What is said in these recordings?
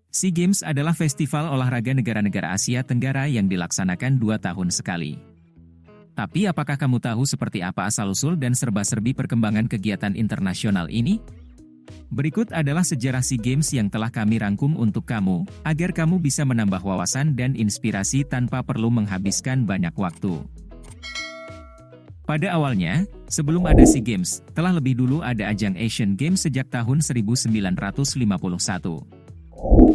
SEA Games adalah festival olahraga negara-negara Asia Tenggara yang dilaksanakan 2 tahun sekali. Tapi apakah kamu tahu seperti apa asal-usul dan serba-serbi perkembangan kegiatan internasional ini? Berikut adalah sejarah SEA Games yang telah kami rangkum untuk kamu, agar kamu bisa menambah wawasan dan inspirasi tanpa perlu menghabiskan banyak waktu. Pada awalnya, sebelum ada SEA Games, telah lebih dulu ada ajang Asian Games sejak tahun 1951.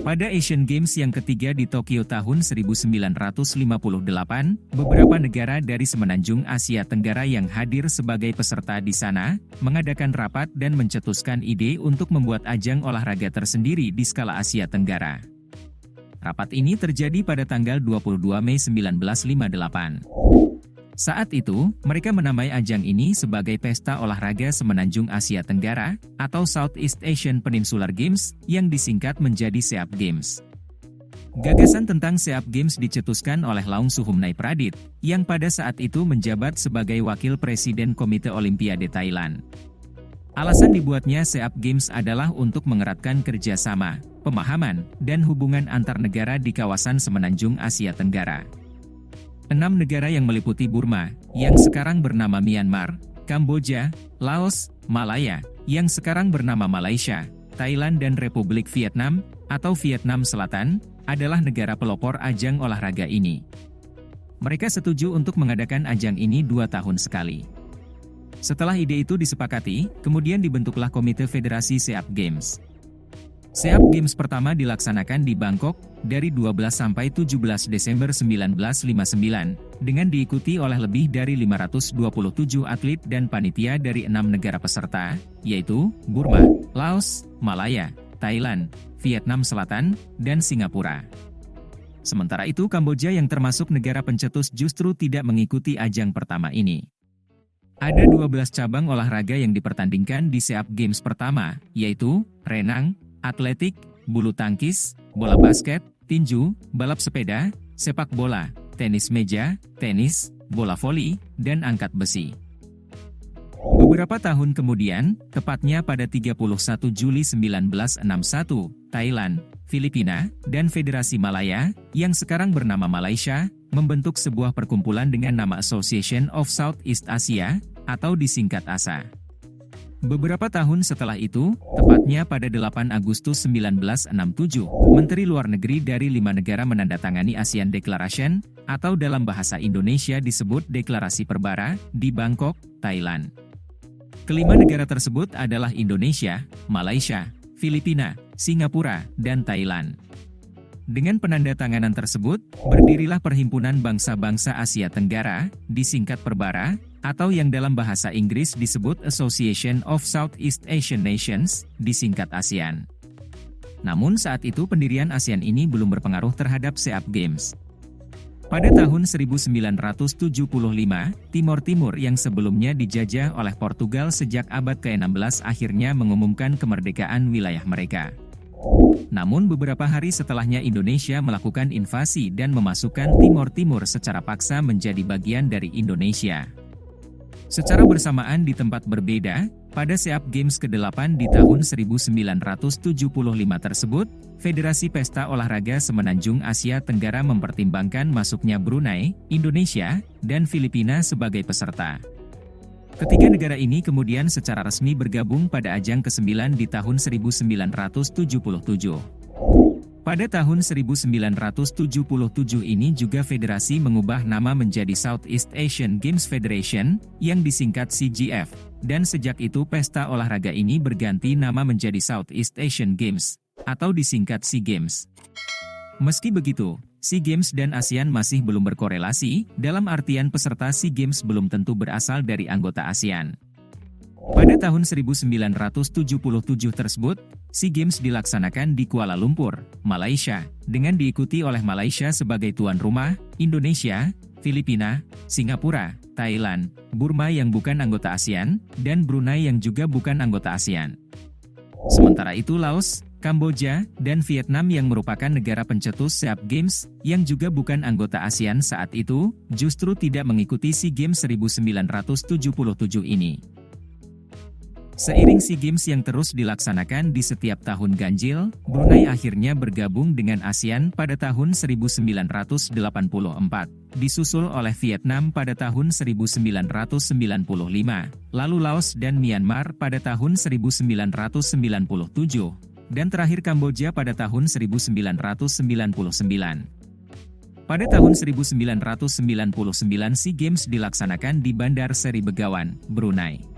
Pada Asian Games yang ketiga di Tokyo tahun 1958, beberapa negara dari semenanjung Asia Tenggara yang hadir sebagai peserta di sana, mengadakan rapat dan mencetuskan ide untuk membuat ajang olahraga tersendiri di skala Asia Tenggara. Rapat ini terjadi pada tanggal 22 Mei 1958. Saat itu, mereka menamai ajang ini sebagai Pesta Olahraga Semenanjung Asia Tenggara, atau Southeast Asian Peninsular Games, yang disingkat menjadi SEAP Games. Gagasan tentang SEAP Games dicetuskan oleh Laung Suhumnai Pradit, yang pada saat itu menjabat sebagai Wakil Presiden Komite Olimpiade Thailand. Alasan dibuatnya SEAP Games adalah untuk mengeratkan kerjasama, pemahaman, dan hubungan antar negara di kawasan Semenanjung Asia Tenggara. 6 negara yang meliputi Burma, yang sekarang bernama Myanmar, Kamboja, Laos, Malaya, yang sekarang bernama Malaysia, Thailand dan Republik Vietnam, atau Vietnam Selatan, adalah negara pelopor ajang olahraga ini. Mereka setuju untuk mengadakan ajang ini 2 tahun sekali. Setelah ide itu disepakati, kemudian dibentuklah Komite Federasi SEAP Games. SEAP Games pertama dilaksanakan di Bangkok, dari 12 sampai 17 Desember 1959, dengan diikuti oleh lebih dari 527 atlet dan panitia dari 6 negara peserta, yaitu Burma, Laos, Malaya, Thailand, Vietnam Selatan, dan Singapura. Sementara itu Kamboja yang termasuk negara pencetus justru tidak mengikuti ajang pertama ini. Ada 12 cabang olahraga yang dipertandingkan di SEAP Games pertama, yaitu renang, atletik, bulu tangkis, bola basket, tinju, balap sepeda, sepak bola, tenis meja, tenis, bola voli, dan angkat besi. Beberapa tahun kemudian, tepatnya pada 31 Juli 1961, Thailand, Filipina, dan Federasi Malaya, yang sekarang bernama Malaysia, membentuk sebuah perkumpulan dengan nama Association of Southeast Asia, atau disingkat ASA. Beberapa tahun setelah itu, tepatnya pada 8 Agustus 1967, Menteri Luar Negeri dari 5 negara menandatangani ASEAN Declaration, atau dalam bahasa Indonesia disebut Deklarasi Perbara, di Bangkok, Thailand. Kelima negara tersebut adalah Indonesia, Malaysia, Filipina, Singapura, dan Thailand. Dengan penandatanganan tersebut, berdirilah Perhimpunan Bangsa-Bangsa Asia Tenggara, disingkat Perbara, atau yang dalam bahasa Inggris disebut Association of Southeast Asian Nations, disingkat ASEAN. Namun saat itu pendirian ASEAN ini belum berpengaruh terhadap SEAP Games. Pada tahun 1975, Timor Timur yang sebelumnya dijajah oleh Portugal sejak abad ke-16 akhirnya mengumumkan kemerdekaan wilayah mereka. Namun beberapa hari setelahnya Indonesia melakukan invasi dan memasukkan Timor Timur secara paksa menjadi bagian dari Indonesia. Secara bersamaan di tempat berbeda, pada SEAP Games ke-8 di tahun 1975 tersebut, Federasi Pesta Olahraga Semenanjung Asia Tenggara mempertimbangkan masuknya Brunei, Indonesia, dan Filipina sebagai peserta. Ketiga negara ini kemudian secara resmi bergabung pada ajang ke-9 di tahun 1977. Pada tahun 1977 ini juga federasi mengubah nama menjadi Southeast Asian Games Federation, yang disingkat SEAGF, dan sejak itu pesta olahraga ini berganti nama menjadi Southeast Asian Games, atau disingkat SEA Games. Meski begitu, SEA Games dan ASEAN masih belum berkorelasi, dalam artian peserta SEA Games belum tentu berasal dari anggota ASEAN. Pada tahun 1977 tersebut, SEA Games dilaksanakan di Kuala Lumpur, Malaysia, dengan diikuti oleh Malaysia sebagai tuan rumah, Indonesia, Filipina, Singapura, Thailand, Burma yang bukan anggota ASEAN, dan Brunei yang juga bukan anggota ASEAN. Sementara itu Laos, Kamboja, dan Vietnam yang merupakan negara pencetus SEAP Games, yang juga bukan anggota ASEAN saat itu, justru tidak mengikuti SEA Games 1977 ini. Seiring SEA Games yang terus dilaksanakan di setiap tahun ganjil, Brunei akhirnya bergabung dengan ASEAN pada tahun 1984, disusul oleh Vietnam pada tahun 1995, lalu Laos dan Myanmar pada tahun 1997, dan terakhir Kamboja pada tahun 1999. Pada tahun 1999 SEA Games dilaksanakan di Bandar Seri Begawan, Brunei.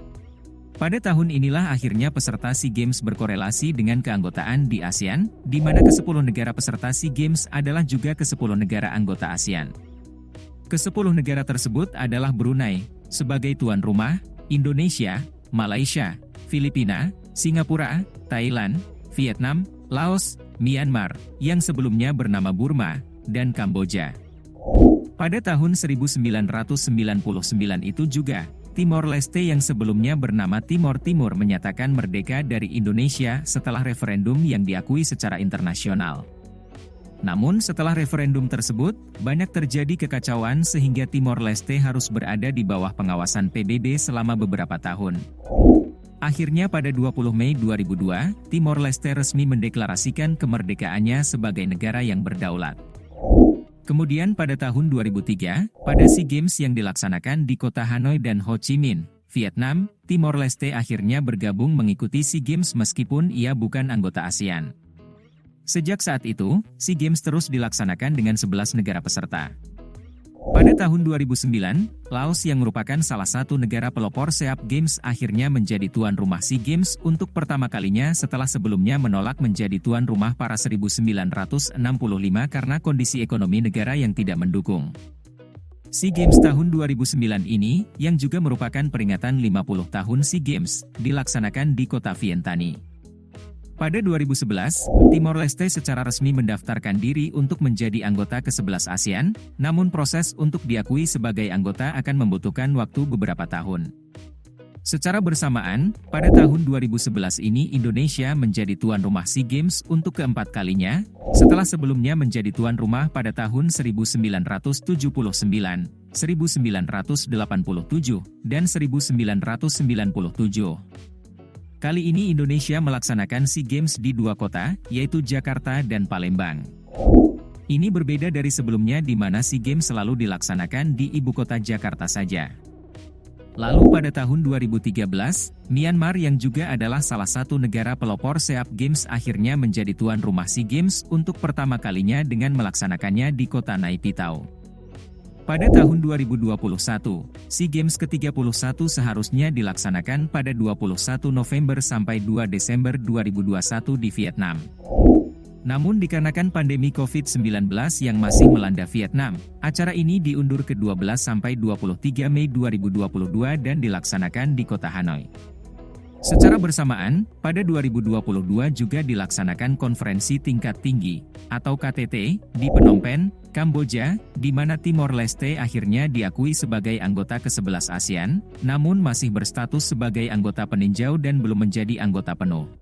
Pada tahun inilah akhirnya peserta SEA Games berkorelasi dengan keanggotaan di ASEAN, di mana ke-10 negara peserta SEA Games adalah juga ke-10 negara anggota ASEAN. Ke-10 negara tersebut adalah Brunei, sebagai tuan rumah, Indonesia, Malaysia, Filipina, Singapura, Thailand, Vietnam, Laos, Myanmar, yang sebelumnya bernama Burma, dan Kamboja. Pada tahun 1999 itu juga, Timor Leste yang sebelumnya bernama Timor Timur menyatakan merdeka dari Indonesia setelah referendum yang diakui secara internasional. Namun setelah referendum tersebut, banyak terjadi kekacauan sehingga Timor Leste harus berada di bawah pengawasan PBB selama beberapa tahun. Akhirnya pada 20 Mei 2002, Timor Leste resmi mendeklarasikan kemerdekaannya sebagai negara yang berdaulat. Kemudian pada tahun 2003, pada SEA Games yang dilaksanakan di kota Hanoi dan Ho Chi Minh, Vietnam, Timor Leste akhirnya bergabung mengikuti SEA Games meskipun ia bukan anggota ASEAN. Sejak saat itu, SEA Games terus dilaksanakan dengan 11 negara peserta. Pada tahun 2009, Laos yang merupakan salah satu negara pelopor SEA Games akhirnya menjadi tuan rumah SEA Games untuk pertama kalinya setelah sebelumnya menolak menjadi tuan rumah pada 1965 karena kondisi ekonomi negara yang tidak mendukung. SEA Games tahun 2009 ini, yang juga merupakan peringatan 50 tahun SEA Games, dilaksanakan di kota Vientiane. Pada 2011, Timor Leste secara resmi mendaftarkan diri untuk menjadi anggota ke-11 ASEAN, namun proses untuk diakui sebagai anggota akan membutuhkan waktu beberapa tahun. Secara bersamaan, pada tahun 2011 ini Indonesia menjadi tuan rumah SEA Games untuk keempat kalinya, setelah sebelumnya menjadi tuan rumah pada tahun 1979, 1987, dan 1997. Kali ini Indonesia melaksanakan SEA Games di dua kota, yaitu Jakarta dan Palembang. Ini berbeda dari sebelumnya di mana SEA Games selalu dilaksanakan di ibu kota Jakarta saja. Lalu pada tahun 2013, Myanmar yang juga adalah salah satu negara pelopor SEA Games akhirnya menjadi tuan rumah SEA Games untuk pertama kalinya dengan melaksanakannya di kota Nay Pyi Taw. Pada tahun 2021, SEA Games ke-31 seharusnya dilaksanakan pada 21 November sampai 2 Desember 2021 di Vietnam. Namun dikarenakan pandemi COVID-19 yang masih melanda Vietnam, acara ini diundur ke 12 sampai 23 Mei 2022 dan dilaksanakan di kota Hanoi. Secara bersamaan, pada 2022 juga dilaksanakan konferensi tingkat tinggi, atau KTT, di Phnom Penh, Kamboja, di mana Timor Leste akhirnya diakui sebagai anggota ke-11 ASEAN, namun masih berstatus sebagai anggota peninjau dan belum menjadi anggota penuh.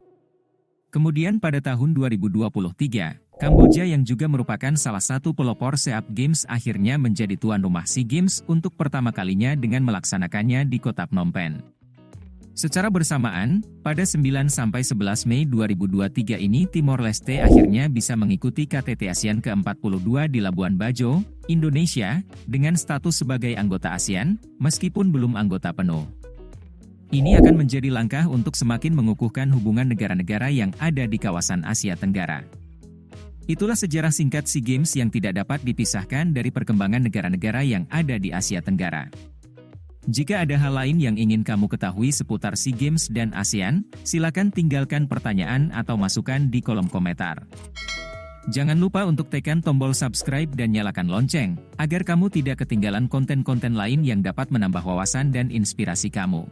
Kemudian pada tahun 2023, Kamboja yang juga merupakan salah satu pelopor SEA Games akhirnya menjadi tuan rumah SEA Games untuk pertama kalinya dengan melaksanakannya di kota Phnom Penh. Secara bersamaan, pada 9-11 Mei 2023 ini Timor Leste akhirnya bisa mengikuti KTT ASEAN ke-42 di Labuan Bajo, Indonesia, dengan status sebagai anggota ASEAN, meskipun belum anggota penuh. Ini akan menjadi langkah untuk semakin mengukuhkan hubungan negara-negara yang ada di kawasan Asia Tenggara. Itulah sejarah singkat SEA Games yang tidak dapat dipisahkan dari perkembangan negara-negara yang ada di Asia Tenggara. Jika ada hal lain yang ingin kamu ketahui seputar SEA Games dan ASEAN, silakan tinggalkan pertanyaan atau masukan di kolom komentar. Jangan lupa untuk tekan tombol subscribe dan nyalakan lonceng, agar kamu tidak ketinggalan konten-konten lain yang dapat menambah wawasan dan inspirasi kamu.